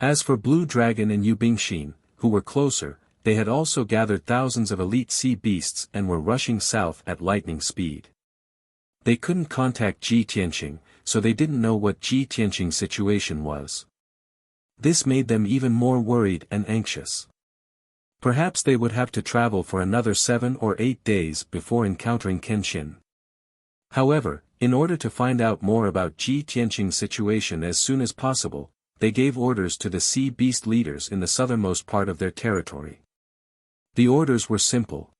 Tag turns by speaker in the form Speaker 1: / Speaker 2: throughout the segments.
Speaker 1: As for Blue Dragon and Yu Bingxin, who were closer, they had also gathered thousands of elite sea beasts and were rushing south at lightning speed. They couldn't contact Ji Tianqing, so they didn't know what Ji Tianqing's situation was. This made them even more worried and anxious. Perhaps they would have to travel for another 7 or 8 days before encountering Kenshin. However, in order to find out more about Ji Tianqing's situation as soon as possible, they gave orders to the sea beast leaders in the southernmost part of their territory. The orders were simple.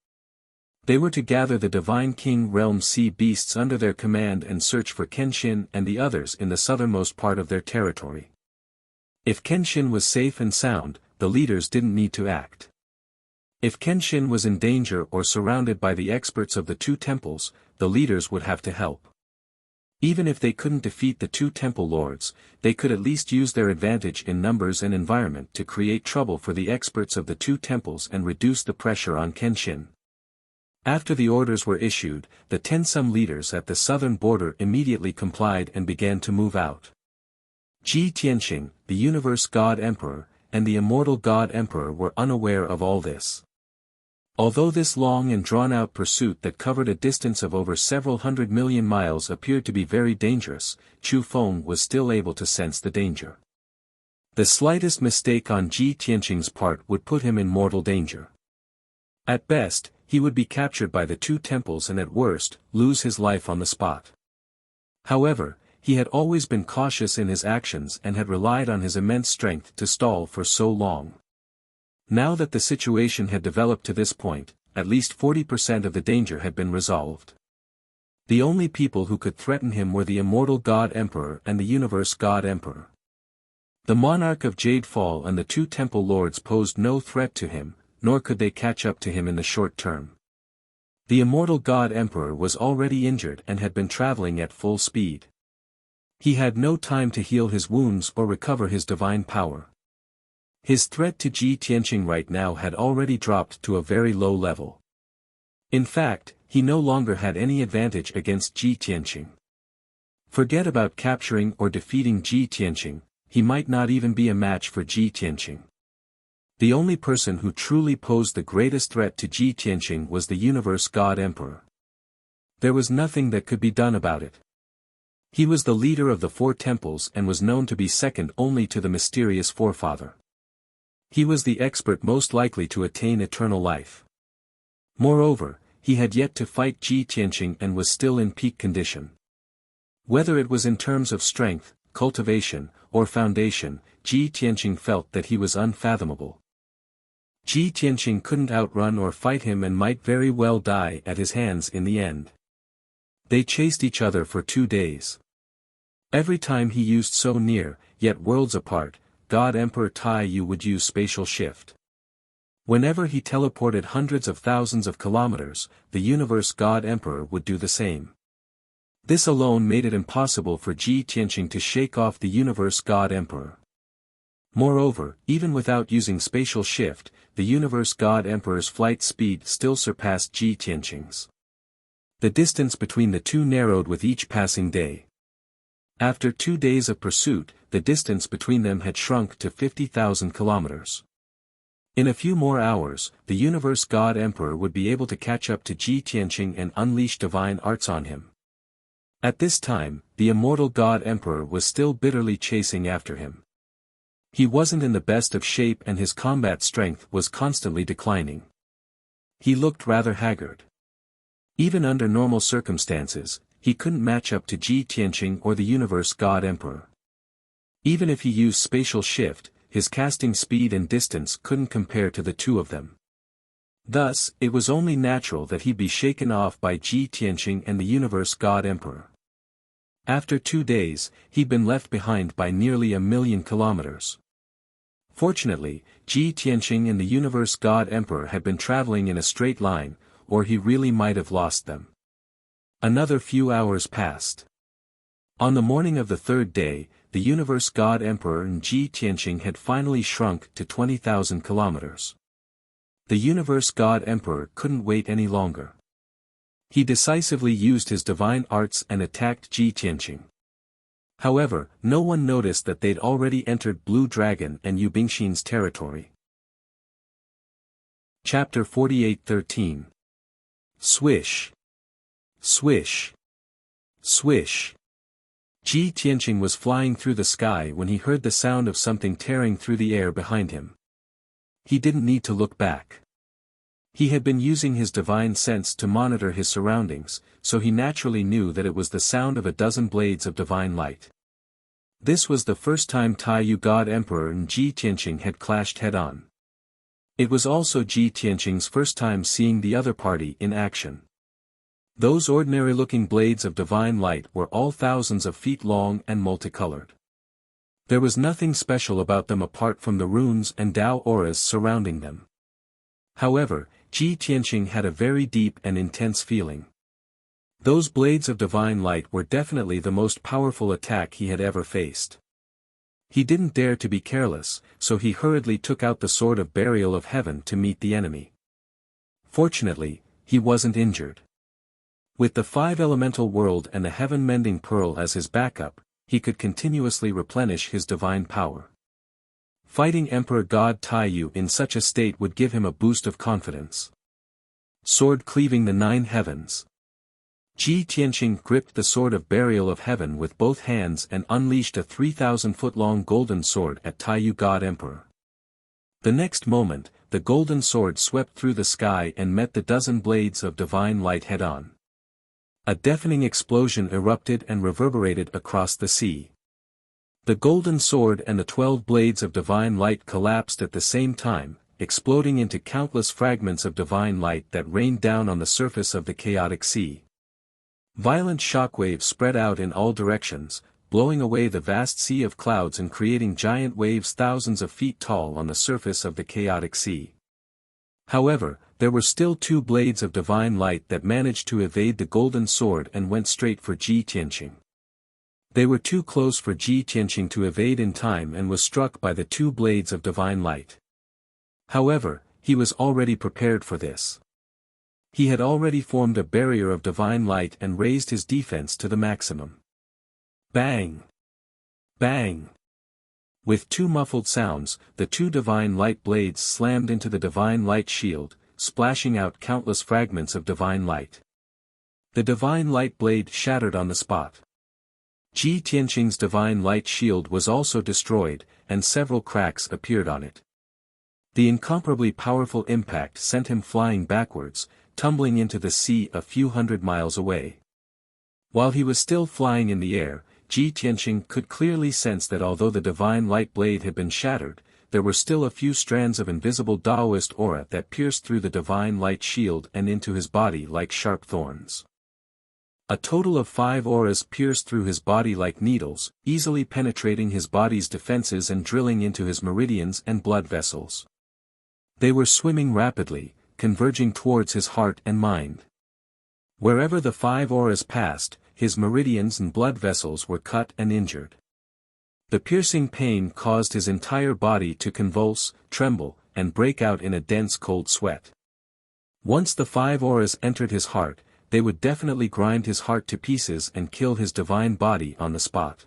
Speaker 1: They were to gather the Divine King Realm sea beasts under their command and search for Kenshin and the others in the southernmost part of their territory. If Kenshin was safe and sound, the leaders didn't need to act. If Kenshin was in danger or surrounded by the experts of the two temples, the leaders would have to help. Even if they couldn't defeat the two temple lords, they could at least use their advantage in numbers and environment to create trouble for the experts of the two temples and reduce the pressure on Kenshin. After the orders were issued, the Tensum leaders at the southern border immediately complied and began to move out. Ji Tianqing, the Universe God Emperor, and the Immortal God Emperor were unaware of all this. Although this long and drawn-out pursuit that covered a distance of over several 100 million miles appeared to be very dangerous, Chu Feng was still able to sense the danger. The slightest mistake on Ji Tianqing's part would put him in mortal danger. At best, he would be captured by the two temples and at worst, lose his life on the spot. However, he had always been cautious in his actions and had relied on his immense strength to stall for so long. Now that the situation had developed to this point, at least 40% of the danger had been resolved. The only people who could threaten him were the Immortal God Emperor and the Universe God Emperor. The Monarch of Jade Fall and the two Temple Lords posed no threat to him, nor could they catch up to him in the short term. The Immortal God Emperor was already injured and had been traveling at full speed. He had no time to heal his wounds or recover his divine power. His threat to Ji Tianqing right now had already dropped to a very low level. In fact, he no longer had any advantage against Ji Tianqing. Forget about capturing or defeating Ji Tianqing, he might not even be a match for Ji Tianqing. The only person who truly posed the greatest threat to Ji Tianqing was the Universe God Emperor. There was nothing that could be done about it. He was the leader of the four temples and was known to be second only to the mysterious forefather. He was the expert most likely to attain eternal life. Moreover, he had yet to fight Ji Tianqing and was still in peak condition. Whether it was in terms of strength, cultivation, or foundation, Ji Tianqing felt that he was unfathomable. Ji Tianqing couldn't outrun or fight him and might very well die at his hands in the end. They chased each other for 2 days. Every time he used so near, yet worlds apart, God Emperor Tai Yu would use spatial shift. Whenever he teleported hundreds of thousands of kilometers, the Universe God Emperor would do the same. This alone made it impossible for Ji Tianqing to shake off the Universe God Emperor. Moreover, even without using spatial shift, the Universe God Emperor's flight speed still surpassed Ji Tianqing's. The distance between the two narrowed with each passing day. After 2 days of pursuit, the distance between them had shrunk to 50,000 kilometers. In a few more hours, the Universe God Emperor would be able to catch up to Ji Tianqing and unleash divine arts on him. At this time, the Immortal God Emperor was still bitterly chasing after him. He wasn't in the best of shape and his combat strength was constantly declining. He looked rather haggard. Even under normal circumstances, he couldn't match up to Ji Tianqing or the Universe God Emperor. Even if he used spatial shift, his casting speed and distance couldn't compare to the two of them. Thus, it was only natural that he'd be shaken off by Ji Tianqing and the Universe God Emperor. After 2 days, he'd been left behind by nearly 1,000,000 kilometers. Fortunately, Ji Tianqing and the Universe God Emperor had been traveling in a straight line, or he really might have lost them. Another few hours passed. On the morning of the 3rd day, the Universe God Emperor and Ji Tianqing had finally shrunk to 20,000 kilometers. The Universe God Emperor couldn't wait any longer. He decisively used his divine arts and attacked Ji Tianqing. However, no one noticed that they'd already entered Blue Dragon and Yu Bingxin's territory. Chapter 48:13. Swish. Swish. Swish. Ji Tianqing was flying through the sky when he heard the sound of something tearing through the air behind him. He didn't need to look back. He had been using his divine sense to monitor his surroundings, so he naturally knew that it was the sound of a dozen blades of divine light. This was the first time Taiyu God Emperor and Ji Tianqing had clashed head-on. It was also Ji Tianqing's first time seeing the other party in action. Those ordinary-looking blades of divine light were all thousands of feet long and multicolored. There was nothing special about them apart from the runes and Dao auras surrounding them. However, Ji Tianqing had a very deep and intense feeling. Those blades of divine light were definitely the most powerful attack he had ever faced. He didn't dare to be careless, so he hurriedly took out the sword of burial of heaven to meet the enemy. Fortunately, he wasn't injured. With the 5 elemental world and the heaven-mending pearl as his backup, he could continuously replenish his divine power. Fighting Emperor God Taiyu in such a state would give him a boost of confidence. Sword cleaving the 9 heavens. Ji Tianqing gripped the sword of burial of heaven with both hands and unleashed a 3,000-foot-long golden sword at Taiyu God Emperor. The next moment, the golden sword swept through the sky and met the dozen blades of divine light head-on. A deafening explosion erupted and reverberated across the sea. The golden sword and the 12 blades of divine light collapsed at the same time, exploding into countless fragments of divine light that rained down on the surface of the chaotic sea. Violent shockwaves spread out in all directions, blowing away the vast sea of clouds and creating giant waves thousands of feet tall on the surface of the chaotic sea. However, there were still 2 blades of divine light that managed to evade the golden sword and went straight for Ji Tianqing. They were too close for Ji Tianqing to evade in time and was struck by the 2 blades of divine light. However, he was already prepared for this. He had already formed a barrier of divine light and raised his defense to the maximum. Bang! Bang! With 2 muffled sounds, the 2 divine light blades slammed into the divine light shield, splashing out countless fragments of divine light. The divine light blade shattered on the spot. Ji Tianqing's divine light shield was also destroyed, and several cracks appeared on it. The incomparably powerful impact sent him flying backwards, tumbling into the sea a few hundred miles away. While he was still flying in the air, Ji Tianqing could clearly sense that although the divine light blade had been shattered, there were still a few strands of invisible Taoist aura that pierced through the divine light shield and into his body like sharp thorns. A total of 5 auras pierced through his body like needles, easily penetrating his body's defenses and drilling into his meridians and blood vessels. They were swimming rapidly, converging towards his heart and mind. Wherever the 5 auras passed, his meridians and blood vessels were cut and injured. The piercing pain caused his entire body to convulse, tremble, and break out in a dense cold sweat. Once the 5 auras entered his heart, they would definitely grind his heart to pieces and kill his divine body on the spot.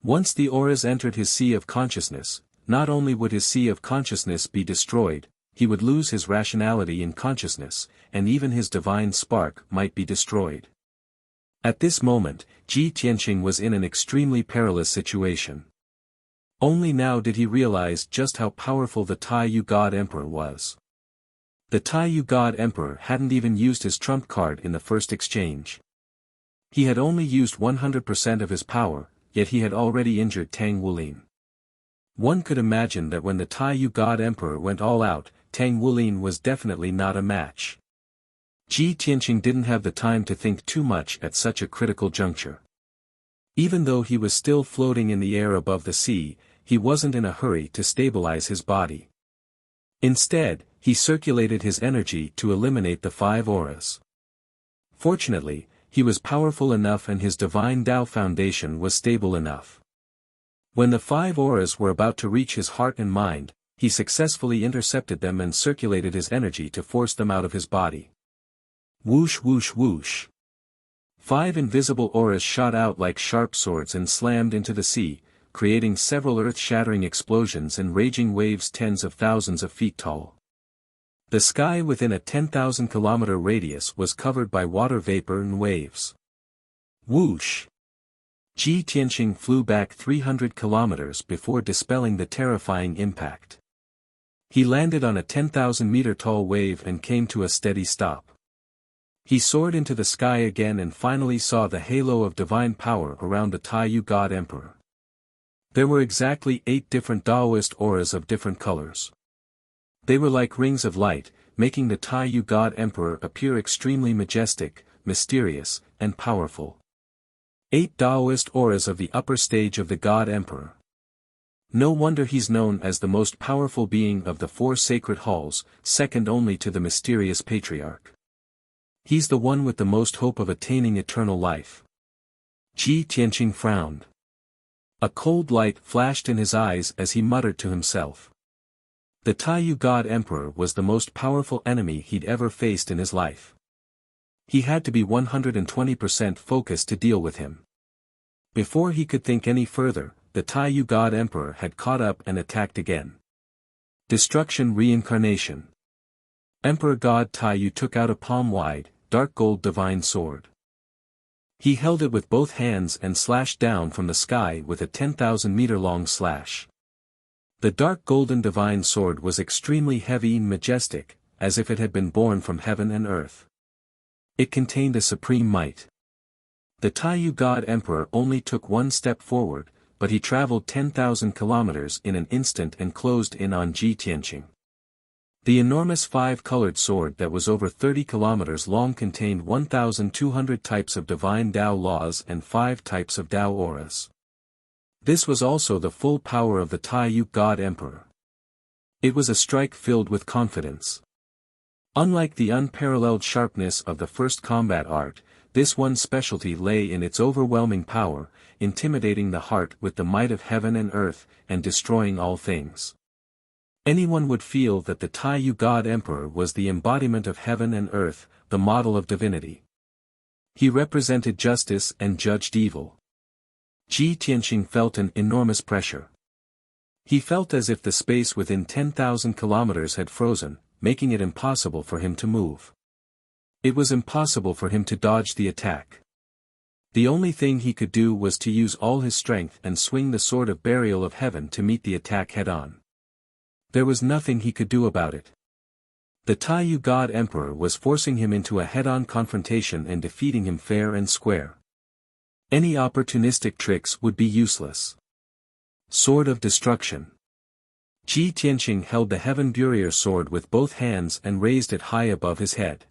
Speaker 1: Once the auras entered his sea of consciousness, not only would his sea of consciousness be destroyed, he would lose his rationality in consciousness, and even his divine spark might be destroyed. At this moment, Ji Tianqing was in an extremely perilous situation. Only now did he realize just how powerful the Taiyu God Emperor was. The Taiyu God Emperor hadn't even used his trump card in the first exchange. He had only used 100% of his power, yet he had already injured Tang Wulin. One could imagine that when the Taiyu God Emperor went all out, Tang Wulin was definitely not a match. Ji Tianqing didn't have the time to think too much at such a critical juncture. Even though he was still floating in the air above the sea, he wasn't in a hurry to stabilize his body. Instead, he circulated his energy to eliminate the 5 auras. Fortunately, he was powerful enough and his divine Tao foundation was stable enough. When the 5 auras were about to reach his heart and mind, he successfully intercepted them and circulated his energy to force them out of his body. Whoosh whoosh whoosh. 5 invisible auras shot out like sharp swords and slammed into the sea, creating several earth-shattering explosions and raging waves tens of thousands of feet tall. The sky within a 10,000-kilometer radius was covered by water vapor and waves. Whoosh! Ji Tianqing flew back 300 kilometers before dispelling the terrifying impact. He landed on a 10,000-meter-tall wave and came to a steady stop. He soared into the sky again and finally saw the halo of divine power around the Taiyu God Emperor. There were exactly 8 different Taoist auras of different colors. They were like rings of light, making the Taiyu God Emperor appear extremely majestic, mysterious, and powerful. 8 Taoist auras of the upper stage of the God Emperor. No wonder he's known as the most powerful being of the 4 sacred halls, second only to the mysterious patriarch. He's the one with the most hope of attaining eternal life. Ji Tianqing frowned. A cold light flashed in his eyes as he muttered to himself. The Taiyu God Emperor was the most powerful enemy he'd ever faced in his life. He had to be 120% focused to deal with him. Before he could think any further, the Taiyu God Emperor had caught up and attacked again. Destruction Reincarnation. Emperor God Taiyu took out a palm-wide, dark gold divine sword. He held it with both hands and slashed down from the sky with a 10,000-meter-long slash. The dark golden divine sword was extremely heavy and majestic, as if it had been born from heaven and earth. It contained a supreme might. The Taiyu God Emperor only took one step forward, but he traveled 10,000 kilometers in an instant and closed in on Ji Tianqing. The enormous 5-colored sword that was over 30 kilometers long contained 1,200 types of divine Tao laws and 5 types of Tao auras. This was also the full power of the Taiyu God Emperor. It was a strike filled with confidence. Unlike the unparalleled sharpness of the first combat art, this one's specialty lay in its overwhelming power, intimidating the heart with the might of heaven and earth, and destroying all things. Anyone would feel that the Taiyu God Emperor was the embodiment of heaven and earth, the model of divinity. He represented justice and judged evil. Ji Tianqing felt an enormous pressure. He felt as if the space within 10,000 kilometers had frozen, making it impossible for him to move. It was impossible for him to dodge the attack. The only thing he could do was to use all his strength and swing the sword of burial of heaven to meet the attack head-on. There was nothing he could do about it. The Taiyu God Emperor was forcing him into a head-on confrontation and defeating him fair and square. Any opportunistic tricks would be useless. Sword of Destruction. Ji Tianqing held the Heaven Burier sword with both hands and raised it high above his head.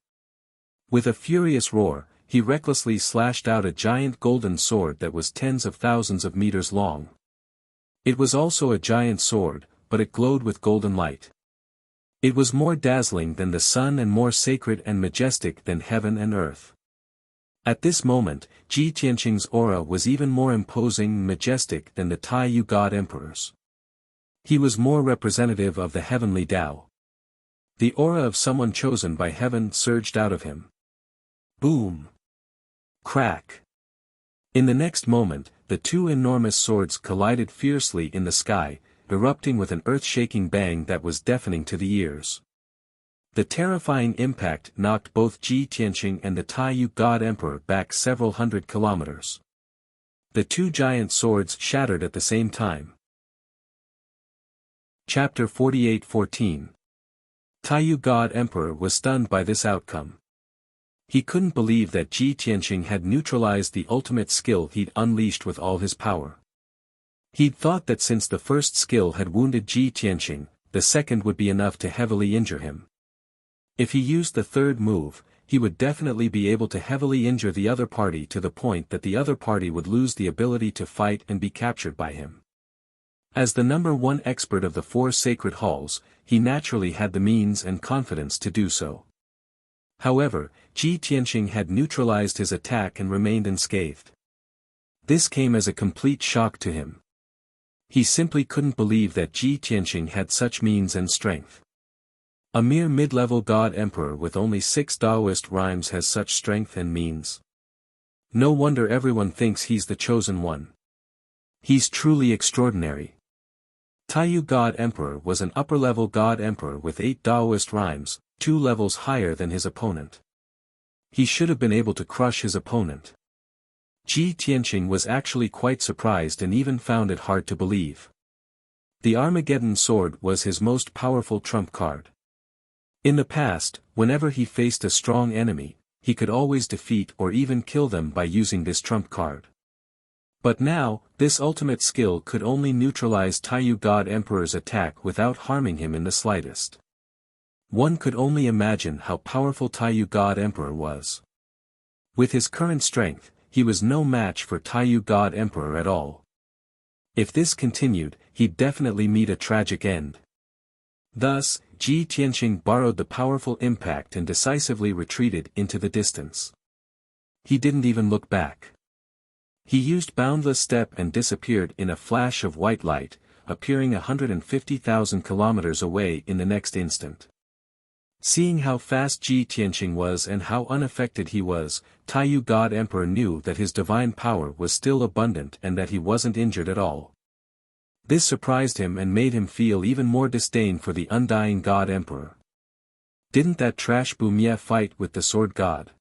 Speaker 1: With a furious roar, he recklessly slashed out a giant golden sword that was tens of thousands of meters long. It was also a giant sword, but it glowed with golden light. It was more dazzling than the sun and more sacred and majestic than heaven and earth. At this moment, Ji Tianqing's aura was even more imposing and majestic than the Taiyu God Emperor's. He was more representative of the heavenly Tao. The aura of someone chosen by heaven surged out of him. Boom! Crack! In the next moment, the 2 enormous swords collided fiercely in the sky, erupting with an earth-shaking bang that was deafening to the ears. The terrifying impact knocked both Ji Tianqing and the Taiyu God Emperor back several hundred kilometers. The 2 giant swords shattered at the same time. Chapter 48:14. Taiyu God Emperor was stunned by this outcome. He couldn't believe that Ji Tianqing had neutralized the ultimate skill he'd unleashed with all his power. He'd thought that since the first skill had wounded Ji Tianqing, the second would be enough to heavily injure him. If he used the third move, he would definitely be able to heavily injure the other party to the point that the other party would lose the ability to fight and be captured by him. As the number 1 expert of the 4 sacred halls, he naturally had the means and confidence to do so. However, Ji Tianqing had neutralized his attack and remained unscathed. This came as a complete shock to him. He simply couldn't believe that Ji Tianqing had such means and strength. A mere mid-level God Emperor with only 6 Taoist rhymes has such strength and means. No wonder everyone thinks he's the chosen one. He's truly extraordinary. Taiyu God Emperor was an upper-level God Emperor with 8 Taoist rhymes, 2 levels higher than his opponent. He should have been able to crush his opponent. Ji Tianqing was actually quite surprised and even found it hard to believe. The Armageddon sword was his most powerful trump card. In the past, whenever he faced a strong enemy, he could always defeat or even kill them by using this trump card. But now, this ultimate skill could only neutralize Taiyu God Emperor's attack without harming him in the slightest. One could only imagine how powerful Taiyu God Emperor was. With his current strength, he was no match for Taiyu God Emperor at all. If this continued, he'd definitely meet a tragic end. Thus, Ji Tianqing borrowed the powerful impact and decisively retreated into the distance. He didn't even look back. He used Boundless Step and disappeared in a flash of white light, appearing 150,000 kilometers away in the next instant. Seeing how fast Ji Tianqing was and how unaffected he was, Taiyu God Emperor knew that his divine power was still abundant and that he wasn't injured at all. This surprised him and made him feel even more disdain for the Undying God Emperor. Didn't that trash Bumie fight with the Sword God?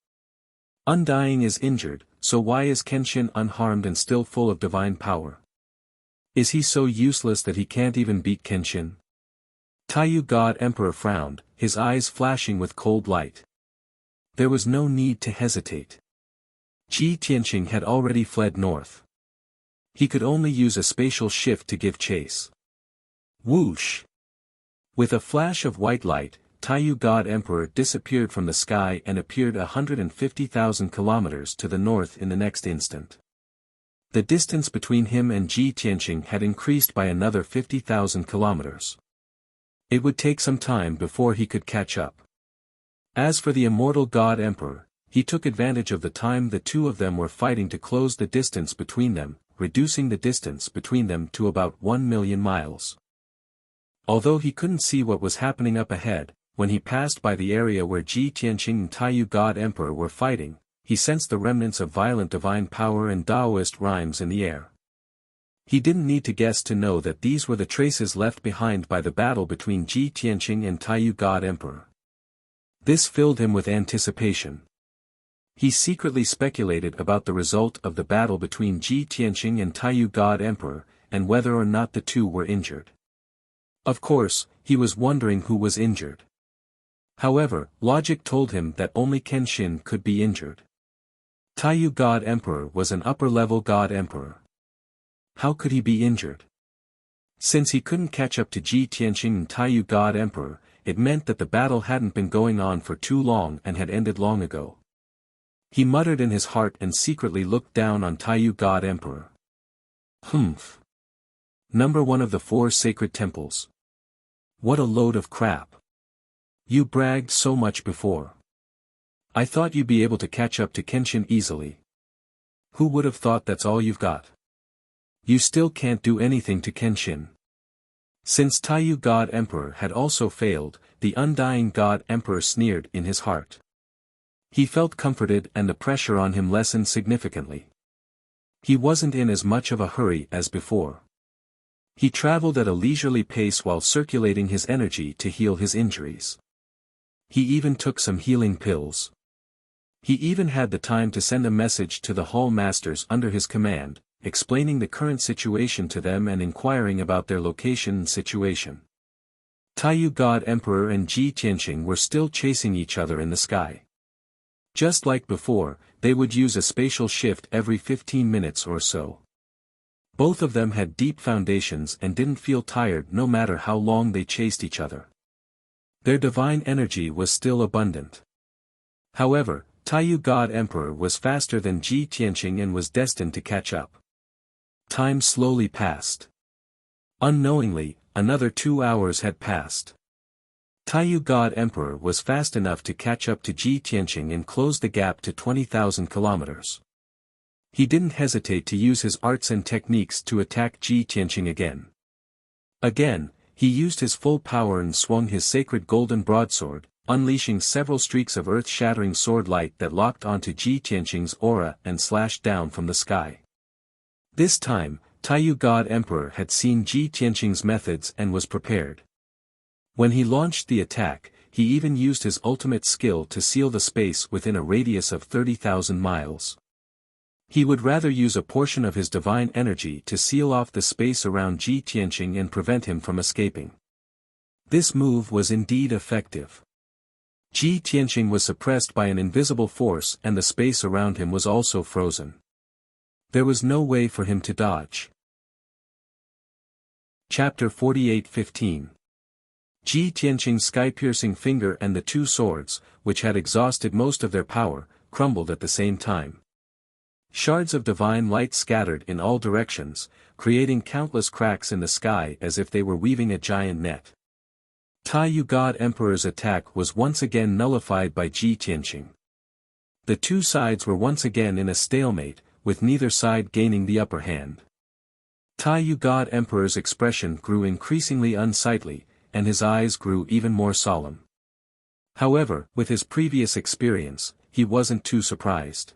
Speaker 1: Undying is injured, so why is Kenshin unharmed and still full of divine power? Is he so useless that he can't even beat Kenshin? Taiyu God Emperor frowned, his eyes flashing with cold light. There was no need to hesitate. Ji Tianqing had already fled north. He could only use a spatial shift to give chase. Whoosh! With a flash of white light, Taiyu God Emperor disappeared from the sky and appeared 150,000 kilometers to the north in the next instant. The distance between him and Ji Tianqing had increased by another 50,000 kilometers. It would take some time before he could catch up. As for the immortal God Emperor, he took advantage of the time the two of them were fighting to close the distance between them, reducing the distance between them to about 1 million miles. Although he couldn't see what was happening up ahead, when he passed by the area where Ji Tianqing and Taiyu God Emperor were fighting, he sensed the remnants of violent divine power and Taoist rhymes in the air. He didn't need to guess to know that these were the traces left behind by the battle between Ji Tianqing and Taiyu God Emperor. This filled him with anticipation. He secretly speculated about the result of the battle between Ji Tianqing and Taiyu God Emperor, and whether or not the two were injured. Of course, he was wondering who was injured. However, logic told him that only Kenshin could be injured. Taiyu God Emperor was an upper-level God Emperor. How could he be injured? Since he couldn't catch up to Ji Tianqing and Taiyu God Emperor, it meant that the battle hadn't been going on for too long and had ended long ago. He muttered in his heart and secretly looked down on Taiyu God Emperor. Humph. Number 1 of the 4 sacred temples. What a load of crap. You bragged so much before. I thought you'd be able to catch up to Kenshin easily. Who would have thought that's all you've got? You still can't do anything to Kenshin. Since Taiyu God Emperor had also failed, the Undying God Emperor sneered in his heart. He felt comforted and the pressure on him lessened significantly. He wasn't in as much of a hurry as before. He traveled at a leisurely pace while circulating his energy to heal his injuries. He even took some healing pills. He even had the time to send a message to the hall masters under his command, explaining the current situation to them and inquiring about their location and situation. Taiyu God Emperor and Ji Tianqing were still chasing each other in the sky. Just like before, they would use a spatial shift every 15 minutes or so. Both of them had deep foundations and didn't feel tired no matter how long they chased each other. Their divine energy was still abundant. However, Taiyu God Emperor was faster than Ji Tianqing and was destined to catch up. Time slowly passed. Unknowingly, another 2 hours had passed. Taiyu God Emperor was fast enough to catch up to Ji Tianqing and close the gap to 20,000 kilometers. He didn't hesitate to use his arts and techniques to attack Ji Tianqing again. Again, he used his full power and swung his sacred golden broadsword, unleashing several streaks of earth-shattering sword light that locked onto Ji Tianqing's aura and slashed down from the sky. This time, Taiyu God Emperor had seen Ji Tianqing's methods and was prepared. When he launched the attack, he even used his ultimate skill to seal the space within a radius of 30,000 miles. He would rather use a portion of his divine energy to seal off the space around Ji Tianqing and prevent him from escaping. This move was indeed effective. Ji Tianqing was suppressed by an invisible force and the space around him was also frozen. There was no way for him to dodge. Chapter 48:15. Ji Tianqing's sky-piercing finger and the two swords, which had exhausted most of their power, crumbled at the same time. Shards of divine light scattered in all directions, creating countless cracks in the sky as if they were weaving a giant net. Taiyu God Emperor's attack was once again nullified by Ji Tianqing. The two sides were once again in a stalemate, with neither side gaining the upper hand. Taiyu God Emperor's expression grew increasingly unsightly, and his eyes grew even more solemn. However, with his previous experience, he wasn't too surprised.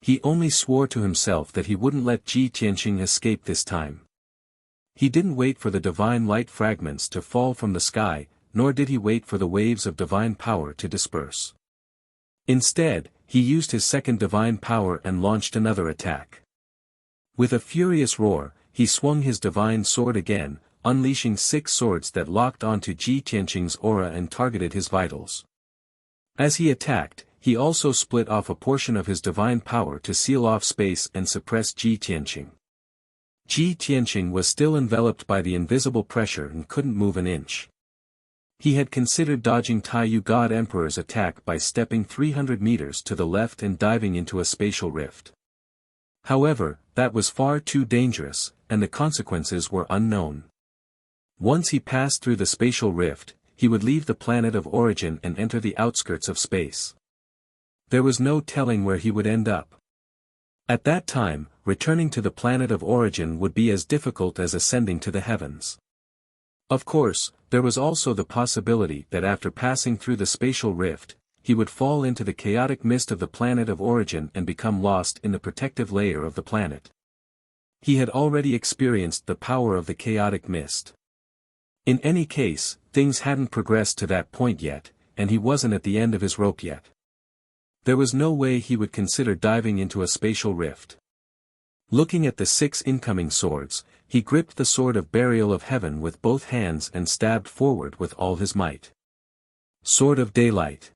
Speaker 1: He only swore to himself that he wouldn't let Ji Tianqing escape this time. He didn't wait for the divine light fragments to fall from the sky, nor did he wait for the waves of divine power to disperse. Instead, he used his second divine power and launched another attack. With a furious roar, he swung his divine sword again, unleashing 6 swords that locked onto Ji Tianqing's aura and targeted his vitals. As he attacked, he also split off a portion of his divine power to seal off space and suppress Ji Tianqing. Ji Tianqing was still enveloped by the invisible pressure and couldn't move an inch. He had considered dodging Taiyu God Emperor's attack by stepping 300 meters to the left and diving into a spatial rift. However, that was far too dangerous, and the consequences were unknown. Once he passed through the spatial rift, he would leave the planet of origin and enter the outskirts of space. There was no telling where he would end up. At that time, returning to the planet of origin would be as difficult as ascending to the heavens. Of course, there was also the possibility that after passing through the spatial rift, he would fall into the chaotic mist of the planet of origin and become lost in the protective layer of the planet. He had already experienced the power of the chaotic mist. In any case, things hadn't progressed to that point yet, and he wasn't at the end of his rope yet. There was no way he would consider diving into a spatial rift. Looking at the 6 incoming swords, he gripped the sword of burial of heaven with both hands and stabbed forward with all his might. Sword of daylight.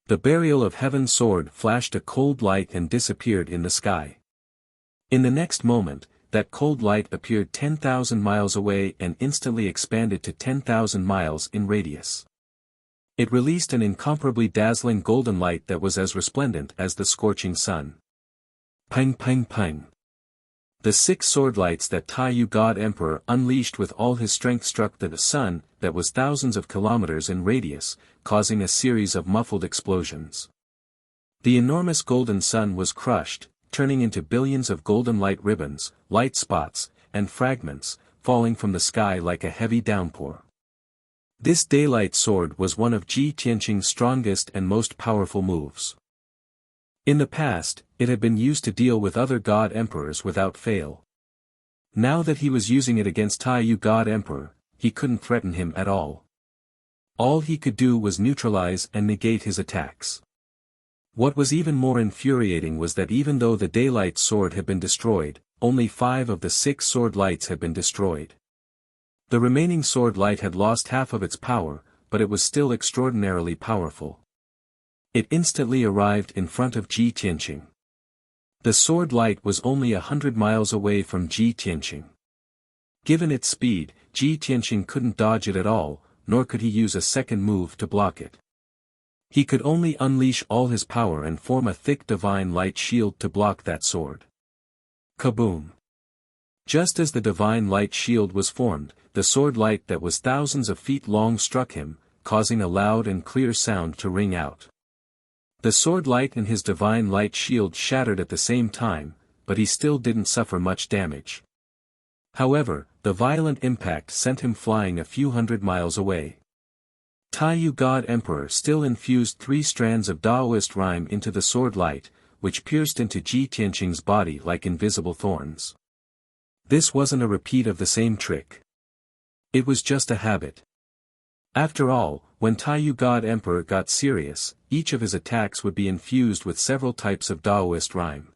Speaker 1: The burial of heaven sword flashed a cold light and disappeared in the sky. In the next moment, that cold light appeared 10,000 miles away and instantly expanded to 10,000 miles in radius. It released an incomparably dazzling golden light that was as resplendent as the scorching sun. Pang pang pang. The 6 sword lights that Taiyu God Emperor unleashed with all his strength struck the sun, that was thousands of kilometers in radius, causing a series of muffled explosions. The enormous golden sun was crushed, turning into billions of golden light ribbons, light spots, and fragments, falling from the sky like a heavy downpour. This daylight sword was one of Ji Tianqing's strongest and most powerful moves. In the past, it had been used to deal with other god emperors without fail. Now that he was using it against Taiyu God Emperor, he couldn't threaten him at all. All he could do was neutralize and negate his attacks. What was even more infuriating was that even though the daylight sword had been destroyed, only 5 of the 6 sword lights had been destroyed. The remaining sword light had lost half of its power, but it was still extraordinarily powerful. It instantly arrived in front of Ji Tianqing. The sword light was only 100 miles away from Ji Tianqing. Given its speed, Ji Tianqing couldn't dodge it at all, nor could he use a second move to block it. He could only unleash all his power and form a thick divine light shield to block that sword. Kaboom! Just as the divine light shield was formed, the sword light that was thousands of feet long struck him, causing a loud and clear sound to ring out. The sword light and his divine light shield shattered at the same time, but he still didn't suffer much damage. However, the violent impact sent him flying a few hundred miles away. Taiyu God Emperor still infused 3 strands of Taoist rhyme into the sword light, which pierced into Ji Tianqing's body like invisible thorns. This wasn't a repeat of the same trick. It was just a habit. After all, when Taiyu God Emperor got serious, each of his attacks would be infused with several types of Taoist rhyme.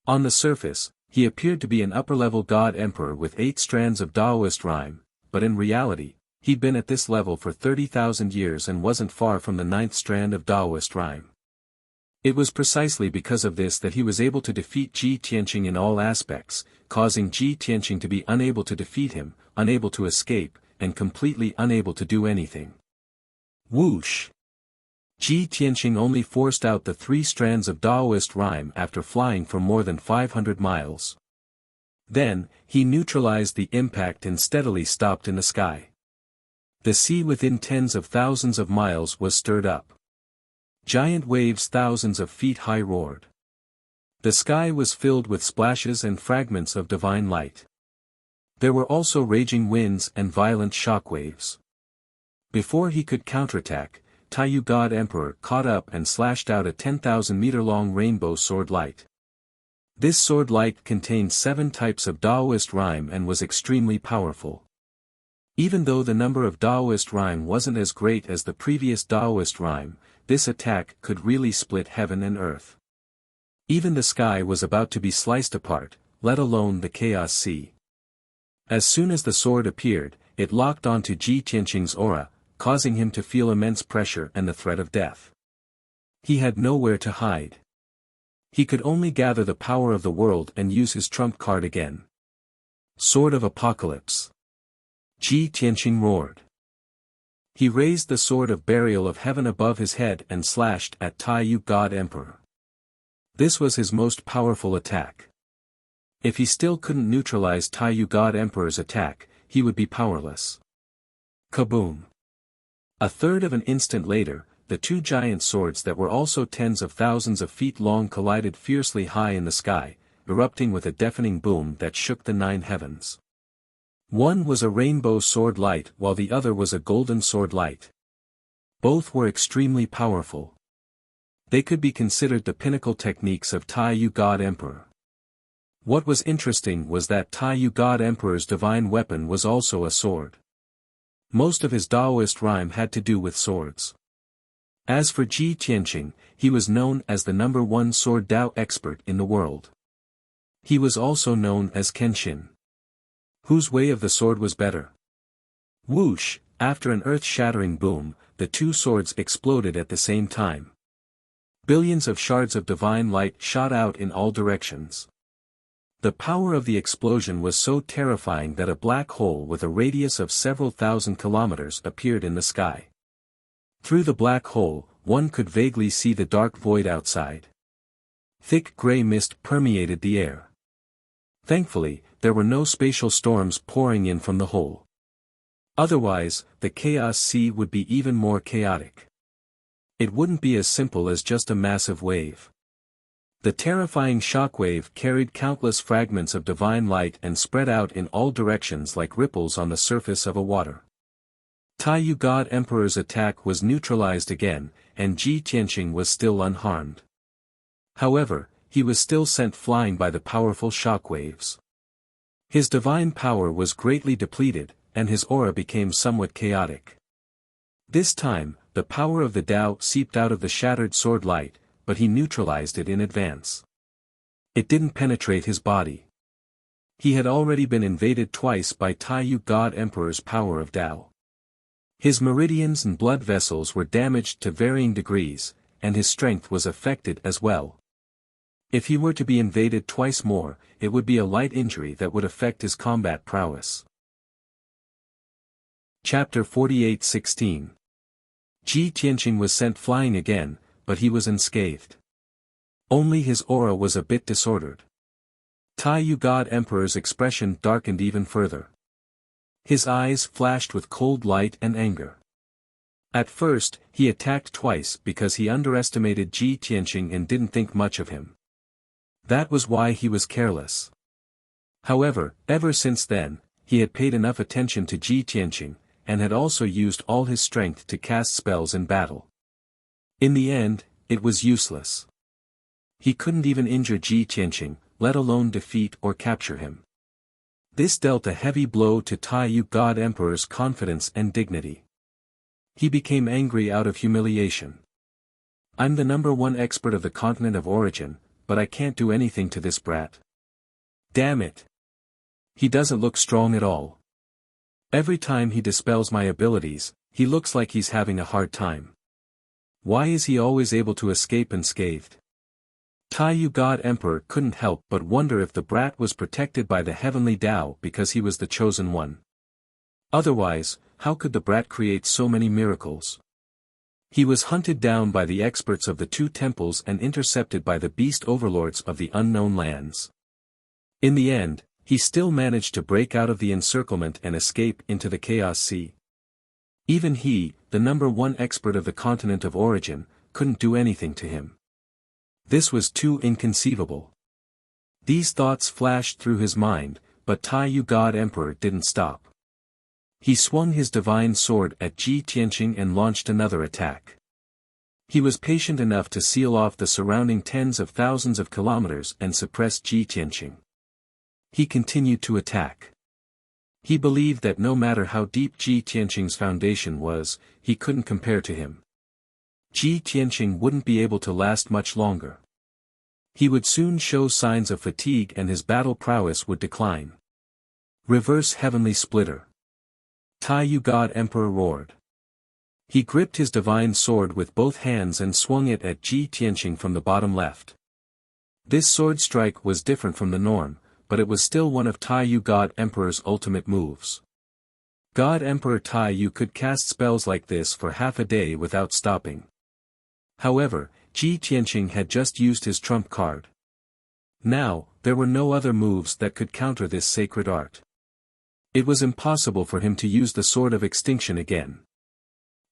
Speaker 1: On the surface, he appeared to be an upper-level God Emperor with 8 strands of Taoist rhyme, but in reality, he'd been at this level for 30,000 years and wasn't far from the 9th strand of Taoist rhyme. It was precisely because of this that he was able to defeat Ji Tianqing in all aspects, causing Ji Tianqing to be unable to defeat him, unable to escape, and completely unable to do anything. Whoosh! Ji Tianqing only forced out the 3 strands of Taoist rhyme after flying for more than 500 miles. Then, he neutralized the impact and steadily stopped in the sky. The sea within tens of thousands of miles was stirred up. Giant waves thousands of feet high roared. The sky was filled with splashes and fragments of divine light. There were also raging winds and violent shock waves. Before he could counterattack, Taiyu God Emperor caught up and slashed out a 10,000-meter-long rainbow sword light. This sword light contained 7 types of Taoist rhyme and was extremely powerful. Even though the number of Taoist rhyme wasn't as great as the previous Taoist rhyme, this attack could really split heaven and earth. Even the sky was about to be sliced apart, let alone the chaos sea. As soon as the sword appeared, it locked onto Ji Tianqing's aura, causing him to feel immense pressure and the threat of death. He had nowhere to hide. He could only gather the power of the world and use his trump card again. Sword of Apocalypse. Ji Tianqing roared. He raised the sword of burial of heaven above his head and slashed at Taiyu God Emperor. This was his most powerful attack. If he still couldn't neutralize Taiyu God Emperor's attack, he would be powerless. Kaboom! A third of an instant later, the 2 giant swords that were also tens of thousands of feet long collided fiercely high in the sky, erupting with a deafening boom that shook the 9 heavens. One was a rainbow sword light while the other was a golden sword light. Both were extremely powerful. They could be considered the pinnacle techniques of Taiyu God Emperor. What was interesting was that Taiyu God Emperor's divine weapon was also a sword. Most of his Taoist rhyme had to do with swords. As for Ji Tianqing, he was known as the #1 sword Tao expert in the world. He was also known as Kenshin. Whose way of the sword was better? Whoosh! After an earth-shattering boom, the 2 swords exploded at the same time. Billions of shards of divine light shot out in all directions. The power of the explosion was so terrifying that a black hole with a radius of several thousand kilometers appeared in the sky. Through the black hole, one could vaguely see the dark void outside. Thick gray mist permeated the air. Thankfully, there were no spatial storms pouring in from the hole. Otherwise, the chaos sea would be even more chaotic. It wouldn't be as simple as just a massive wave. The terrifying shockwave carried countless fragments of divine light and spread out in all directions like ripples on the surface of a water. Taiyu God Emperor's attack was neutralized again, and Ji Tianqing was still unharmed. However, he was still sent flying by the powerful shockwaves. His divine power was greatly depleted, and his aura became somewhat chaotic. This time, the power of the Tao seeped out of the shattered sword light, but he neutralized it in advance. It didn't penetrate his body. He had already been invaded twice by Taiyu God Emperor's power of Tao. His meridians and blood vessels were damaged to varying degrees, and his strength was affected as well. If he were to be invaded twice more, it would be a light injury that would affect his combat prowess. Chapter 48:16. Ji Tianqing was sent flying again, but he was unscathed. Only his aura was a bit disordered. Taiyu God Emperor's expression darkened even further. His eyes flashed with cold light and anger. At first, he attacked twice because he underestimated Ji Tianqing and didn't think much of him. That was why he was careless. However, ever since then, he had paid enough attention to Ji Tianqing, and had also used all his strength to cast spells in battle. In the end, it was useless. He couldn't even injure Ji Tianqing, let alone defeat or capture him. This dealt a heavy blow to Taiyu God Emperor's confidence and dignity. He became angry out of humiliation. I'm the #1 expert of the continent of origin, but I can't do anything to this brat. Damn it! He doesn't look strong at all. Every time he dispels my abilities, he looks like he's having a hard time. Why is he always able to escape unscathed? Taiyu God Emperor couldn't help but wonder if the brat was protected by the heavenly Tao because he was the chosen one. Otherwise, how could the brat create so many miracles? He was hunted down by the experts of the 2 temples and intercepted by the beast overlords of the unknown lands. In the end, he still managed to break out of the encirclement and escape into the Chaos Sea. Even he, the #1 expert of the continent of origin, couldn't do anything to him. This was too inconceivable. These thoughts flashed through his mind, but Taiyu God Emperor didn't stop. He swung his divine sword at Ji Tianqing and launched another attack. He was patient enough to seal off the surrounding tens of thousands of kilometers and suppress Ji Tianqing. He continued to attack. He believed that no matter how deep Ji Tianqing's foundation was, he couldn't compare to him. Ji Tianqing wouldn't be able to last much longer. He would soon show signs of fatigue and his battle prowess would decline. Reverse Heavenly Splitter. Taiyu God Emperor roared. He gripped his divine sword with both hands and swung it at Ji Tianqing from the bottom left. This sword strike was different from the norm, but it was still one of Taiyu God Emperor's ultimate moves. God Emperor Taiyu could cast spells like this for half a day without stopping. However, Ji Tianqing had just used his trump card. Now, there were no other moves that could counter this sacred art. It was impossible for him to use the Sword of Extinction again.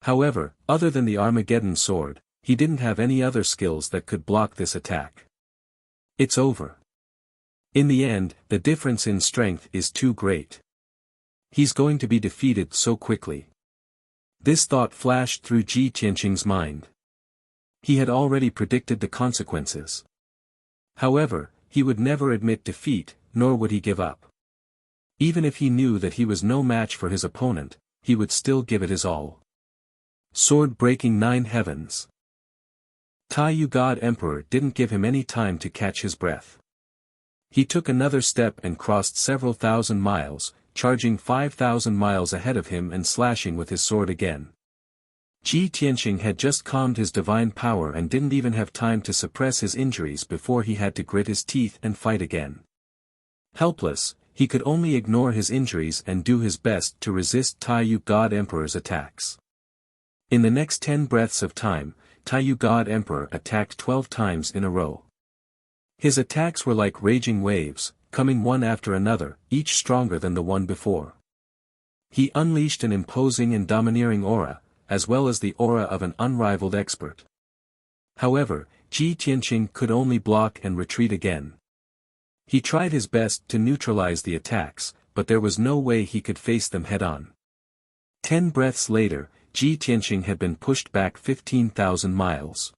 Speaker 1: However, other than the Armageddon sword, he didn't have any other skills that could block this attack. It's over. In the end, the difference in strength is too great. He's going to be defeated so quickly. This thought flashed through Ji Tianqing's mind. He had already predicted the consequences. However, he would never admit defeat, nor would he give up. Even if he knew that he was no match for his opponent, he would still give it his all. Sword breaking 9 heavens. Taiyu God Emperor didn't give him any time to catch his breath. He took another step and crossed several thousand miles, charging 5,000 miles ahead of him and slashing with his sword again. Ji Tianqing had just calmed his divine power and didn't even have time to suppress his injuries before he had to grit his teeth and fight again. Helpless, he could only ignore his injuries and do his best to resist Taiyu God Emperor's attacks. In the next 10 breaths of time, Taiyu God Emperor attacked 12 times in a row. His attacks were like raging waves, coming one after another, each stronger than the one before. He unleashed an imposing and domineering aura, as well as the aura of an unrivaled expert. However, Ji Tianqing could only block and retreat again. He tried his best to neutralize the attacks, but there was no way he could face them head-on. 10 breaths later, Ji Tianqing had been pushed back 15,000 miles.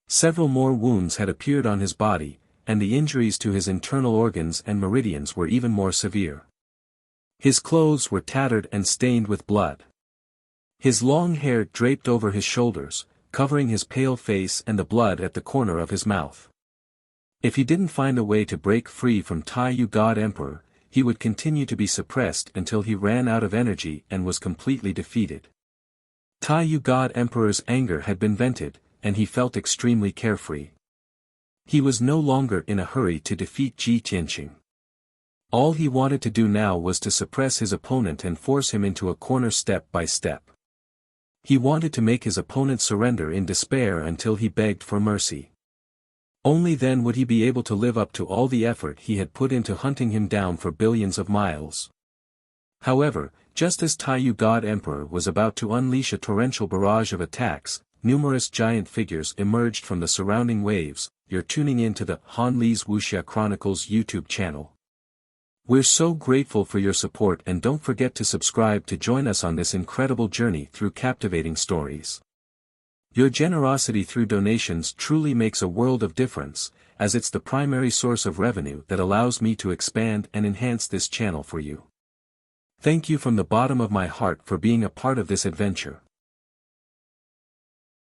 Speaker 1: Several more wounds had appeared on his body, and the injuries to his internal organs and meridians were even more severe. His clothes were tattered and stained with blood. His long hair draped over his shoulders, covering his pale face and the blood at the corner of his mouth. If he didn't find a way to break free from Taiyu God Emperor, he would continue to be suppressed until he ran out of energy and was completely defeated. Taiyu God Emperor's anger had been vented, and he felt extremely carefree. He was no longer in a hurry to defeat Ji Tianqing. All he wanted to do now was to suppress his opponent and force him into a corner step by step. He wanted to make his opponent surrender in despair until he begged for mercy. Only then would he be able to live up to all the effort he had put into hunting him down for billions of miles. However, just as Taiyu God Emperor was about to unleash a torrential barrage of attacks, numerous giant figures emerged from the surrounding waves. You're tuning in to the Han Li's Wuxia Chronicles YouTube channel. We're so grateful for your support, and don't forget to subscribe to join us on this incredible journey through captivating stories. Your generosity through donations truly makes a world of difference, as it's the primary source of revenue that allows me to expand and enhance this channel for you. Thank you from the bottom of my heart for being a part of this adventure.